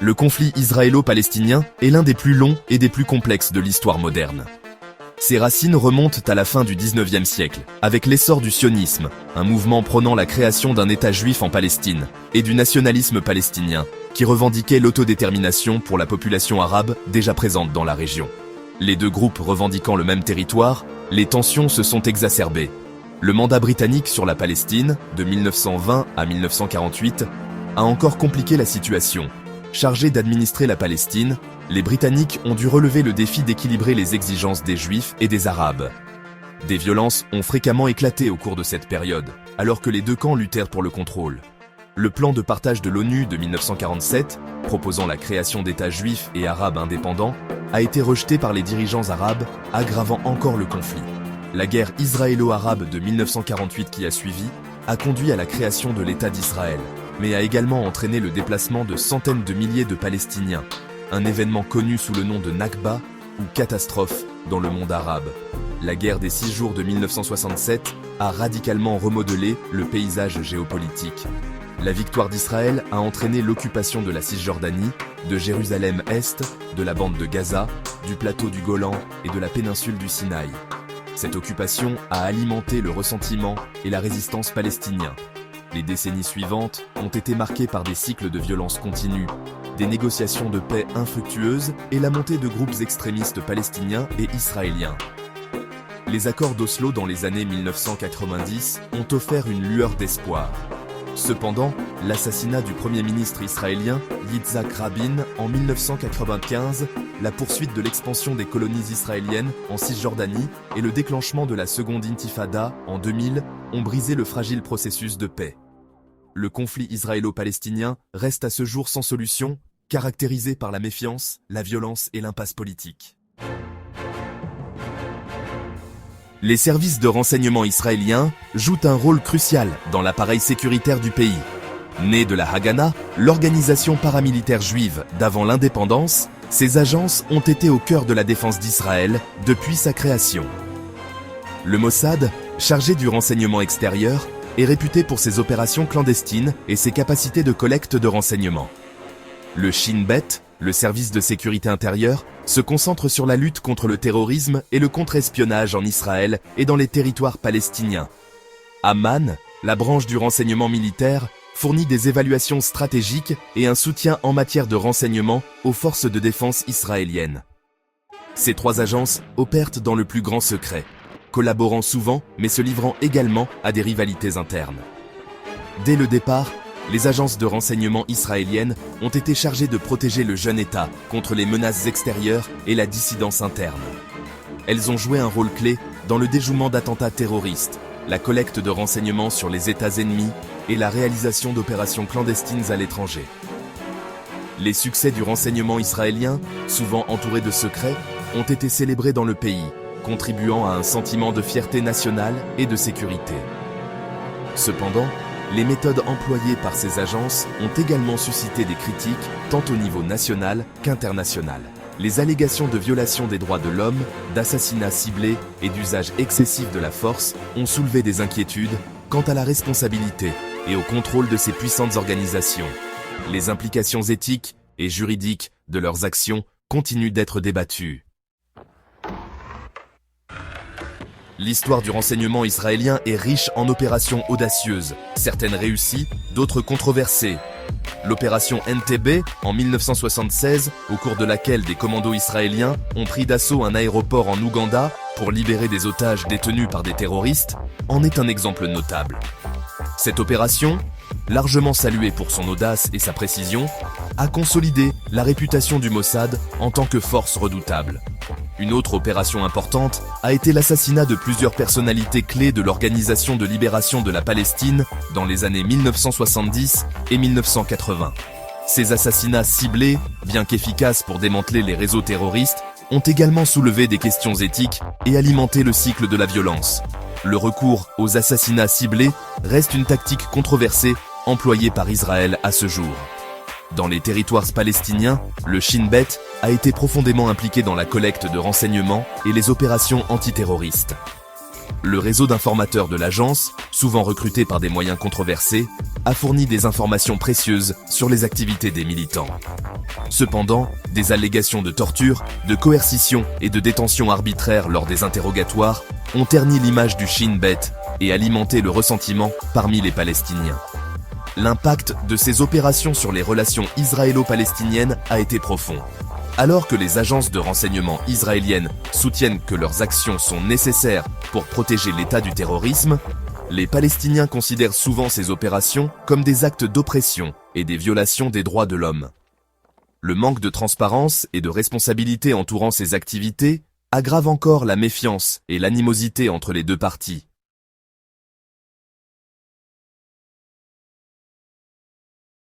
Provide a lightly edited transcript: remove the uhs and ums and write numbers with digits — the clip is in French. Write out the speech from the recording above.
Le conflit israélo-palestinien est l'un des plus longs et des plus complexes de l'histoire moderne. Ses racines remontent à la fin du XIXe siècle, avec l'essor du sionisme, un mouvement prônant la création d'un État juif en Palestine, et du nationalisme palestinien, qui revendiquait l'autodétermination pour la population arabe déjà présente dans la région. Les deux groupes revendiquant le même territoire, les tensions se sont exacerbées. Le mandat britannique sur la Palestine, de 1920 à 1948, a encore compliqué la situation. Chargés d'administrer la Palestine, les Britanniques ont dû relever le défi d'équilibrer les exigences des Juifs et des Arabes. Des violences ont fréquemment éclaté au cours de cette période, alors que les deux camps luttèrent pour le contrôle. Le plan de partage de l'ONU de 1947, proposant la création d'États juifs et arabes indépendants, a été rejeté par les dirigeants arabes, aggravant encore le conflit. La guerre israélo-arabe de 1948 qui a suivi a conduit à la création de l'État d'Israël, mais a également entraîné le déplacement de centaines de milliers de Palestiniens, un événement connu sous le nom de Nakba ou catastrophe dans le monde arabe. La guerre des 6 jours de 1967 a radicalement remodelé le paysage géopolitique. La victoire d'Israël a entraîné l'occupation de la Cisjordanie, de Jérusalem-Est, de la bande de Gaza, du plateau du Golan et de la péninsule du Sinaï. Cette occupation a alimenté le ressentiment et la résistance palestiniens. Les décennies suivantes ont été marquées par des cycles de violence continue, des négociations de paix infructueuses et la montée de groupes extrémistes palestiniens et israéliens. Les accords d'Oslo dans les années 1990 ont offert une lueur d'espoir. Cependant, l'assassinat du Premier ministre israélien Yitzhak Rabin en 1995, la poursuite de l'expansion des colonies israéliennes en Cisjordanie et le déclenchement de la seconde intifada en 2000 ont brisé le fragile processus de paix. Le conflit israélo-palestinien reste à ce jour sans solution, caractérisé par la méfiance, la violence et l'impasse politique. Les services de renseignement israéliens jouent un rôle crucial dans l'appareil sécuritaire du pays. Née de la Haganah, l'organisation paramilitaire juive d'avant l'indépendance, ces agences ont été au cœur de la défense d'Israël depuis sa création. Le Mossad, chargé du renseignement extérieur, est réputé pour ses opérations clandestines et ses capacités de collecte de renseignements. Le Shin Bet, le service de sécurité intérieure, se concentre sur la lutte contre le terrorisme et le contre-espionnage en Israël et dans les territoires palestiniens. Amman, la branche du renseignement militaire, fournit des évaluations stratégiques et un soutien en matière de renseignement aux forces de défense israéliennes. Ces trois agences opèrent dans le plus grand secret, collaborant souvent mais se livrant également à des rivalités internes. Dès le départ, les agences de renseignement israéliennes ont été chargées de protéger le jeune État contre les menaces extérieures et la dissidence interne. Elles ont joué un rôle clé dans le déjouement d'attentats terroristes, la collecte de renseignements sur les États ennemis et la réalisation d'opérations clandestines à l'étranger. Les succès du renseignement israélien, souvent entourés de secrets, ont été célébrés dans le pays, contribuant à un sentiment de fierté nationale et de sécurité. Cependant, les méthodes employées par ces agences ont également suscité des critiques, tant au niveau national qu'international. Les allégations de violation des droits de l'homme, d'assassinats ciblés et d'usage excessif de la force ont soulevé des inquiétudes quant à la responsabilité et au contrôle de ces puissantes organisations. Les implications éthiques et juridiques de leurs actions continuent d'être débattues. L'histoire du renseignement israélien est riche en opérations audacieuses, certaines réussies, d'autres controversées. L'opération Entebbe, en 1976, au cours de laquelle des commandos israéliens ont pris d'assaut un aéroport en Ouganda pour libérer des otages détenus par des terroristes, en est un exemple notable. Cette opération, largement saluée pour son audace et sa précision, a consolidé la réputation du Mossad en tant que force redoutable. Une autre opération importante a été l'assassinat de plusieurs personnalités clés de l'Organisation de libération de la Palestine dans les années 1970 et 1980. Ces assassinats ciblés, bien qu'efficaces pour démanteler les réseaux terroristes, ont également soulevé des questions éthiques et alimenté le cycle de la violence. Le recours aux assassinats ciblés reste une tactique controversée employée par Israël à ce jour. Dans les territoires palestiniens, le Shin Bet a été profondément impliqué dans la collecte de renseignements et les opérations antiterroristes. Le réseau d'informateurs de l'agence, souvent recruté par des moyens controversés, a fourni des informations précieuses sur les activités des militants. Cependant, des allégations de torture, de coercition et de détention arbitraire lors des interrogatoires ont terni l'image du Shin Bet et alimenté le ressentiment parmi les Palestiniens. L'impact de ces opérations sur les relations israélo-palestiniennes a été profond. Alors que les agences de renseignement israéliennes soutiennent que leurs actions sont nécessaires pour protéger l'État du terrorisme, les Palestiniens considèrent souvent ces opérations comme des actes d'oppression et des violations des droits de l'homme. Le manque de transparence et de responsabilité entourant ces activités aggrave encore la méfiance et l'animosité entre les deux parties.